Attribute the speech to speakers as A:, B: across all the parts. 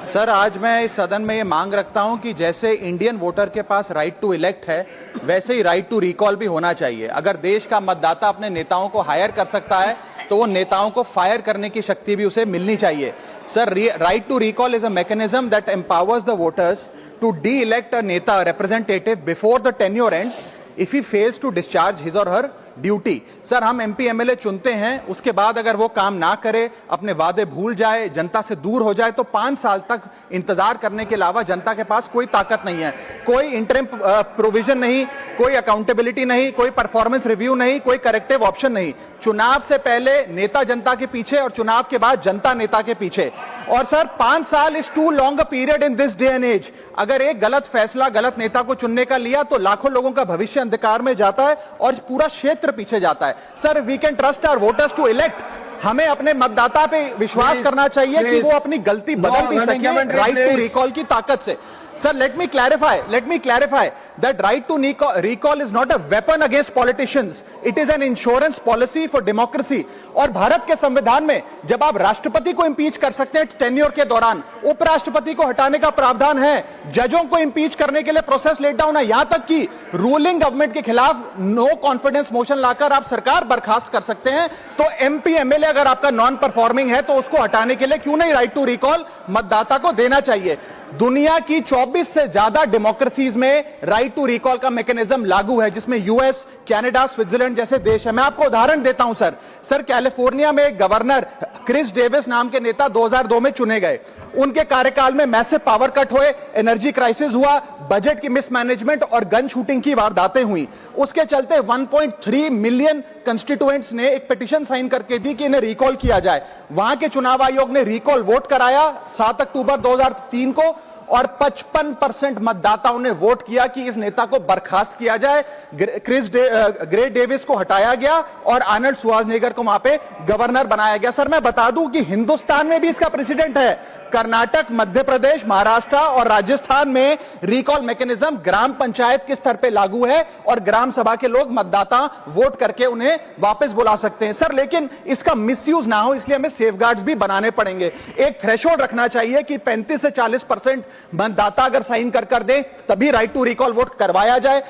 A: Sir, आज मैं इस सदन में ये मांग रखता हूं कि जैसे इंडियन वोटर के पास राइट टू इलेक्ट है, वैसे ही राइट टू रिकॉल भी होना चाहिए। अगर देश का मतदाता अपने नेताओं को हायर कर सकता है तो वो नेताओं को फायर करने की शक्ति भी उसे मिलनी चाहिए। Sir, right to recall is a mechanism that empowers the voters to de elect a neta representative before the tenure ends if he fails to discharge his और हर ड्यूटी। सर, हम एमपी एमएलए चुनते हैं, उसके बाद अगर वो काम ना करे, अपने वादे भूल जाए, जनता से दूर हो जाए, तो 5 साल तक इंतजार करने के अलावा जनता के पास कोई ताकत नहीं है। कोई इंटरिम प्रोविजन नहीं, कोई अकाउंटेबिलिटी नहीं, कोई परफॉर्मेंस रिव्यू नहीं, कोई करेक्टिव ऑप्शन नहीं। चुनाव से पहले नेता जनता के पीछे और चुनाव के बाद जनता नेता के पीछे। और सर, 5 साल is too long a period in this day and age. अगर एक गलत फैसला गलत नेता को चुनने का लिया तो लाखों लोगों का भविष्य अंधकार में जाता है और पूरा क्षेत्र पीछे जाता है। Sir, we can trust our voters to elect. हमें अपने मतदाता पे विश्वास करना चाहिए कि वो अपनी गलती बदल भी सके राइट टू रिकॉल की ताकत से। Sir, let me clarify that right to recall is not a weapon against politicians. It is an insurance policy for democracy. और भारत के संविधान में जब आप राष्ट्रपति को इंपीच कर सकते हैं टेन्योर के दौरान, उपराष्ट्रपति को हटाने का प्रावधान है, जजों को इंपीच करने के लिए प्रोसेस लेट डाउन है, यहां तक कि रूलिंग गवर्नमेंट के खिलाफ नो कॉन्फिडेंस मोशन लाकर आप सरकार बर्खास्त कर सकते हैं। तो एमपी एमएलए अगर आपका नॉन परफॉर्मिंग है तो उसको हटाने के लिए क्यों नहीं राइट टू रिकॉल मतदाता को देना चाहिए। दुनिया की 24 से ज्यादा डेमोक्रेसीज में राइट टू रिकॉल का मैकेनिज्म लागू है, जिसमें यूएस, कनाडा, स्विट्जरलैंड जैसे देश है। मैं आपको उदाहरण देता हूं सर, कैलिफोर्निया में गवर्नर क्रिस डेविस नाम के नेता 2002 में चुने गए। उनके कार्यकाल में मैसिव पावर कट हुए, एनर्जी क्राइसिस हुआ, बजट की मिसमैनेजमेंट और गन शूटिंग की वारदातें हुई। उसके चलते 1.3 मिलियन कंस्टिट्यूएंट्स ने एक पिटीशन साइन करके दी कि इन्हें रिकॉल किया जाए। वहां के चुनाव आयोग ने रिकॉल वोट कराया 7 अक्टूबर 2003 को और 55% मतदाताओं ने वोट किया कि इस नेता को बर्खास्त किया जाए। ग्रे डेविस को हटाया गया और आर्नल्ड श्वार्ज़नेगर को वहां पे गवर्नर बनाया गया। सर, मैं बता दूं कि हिंदुस्तान में भी इसका प्रेसिडेंट है। कर्नाटक, मध्य प्रदेश, महाराष्ट्र और राजस्थान में रिकॉल मैकेनिज्म ग्राम पंचायत के स्तर पे लागू है और ग्राम सभा के लोग मतदाता वोट करके उन्हें वापस बुला सकते हैं। सर, लेकिन इसका मिसयूज ना हो, इसलिए हमें सेफगार्ड्स भी बनाने पड़ेंगे। एक थ्रेशोल्ड रखना चाहिए कि 35 से 40% मतदाता अगर साइन कर दे तभी राइट टू रिकॉल वोट करवाया जाए।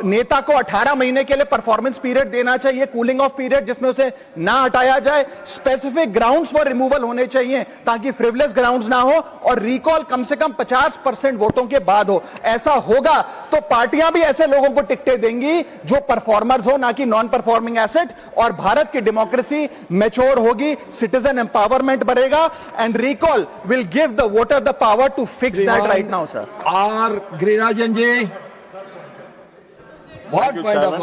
A: नेता को 18 महीने के लिए परफॉर्मेंस पीरियड देना चाहिए, कूलिंग ऑफ पीरियड, जिसमें उसे ना हटाया जाए। स्पेसिफिक ग्राउंड्स फॉर रिमूवल होने चाहिए ताकि फ्रिवलेस ग्राउंड्स ना हो और रिकॉल कम से कम 50% वोटों के बाद हो। ऐसा होगा तो पार्टियां भी ऐसे लोगों को टिकटें देंगी जो परफॉर्मर्स हो, ना कि नॉन परफॉर्मिंग एसेट, और भारत की डेमोक्रेसी मैच्योर होगी, सिटीजन एम्पावरमेंट बढ़ेगा and recall will give the voter the power to fix that right now. Sir,
B: R Girirajan ji, what point of order?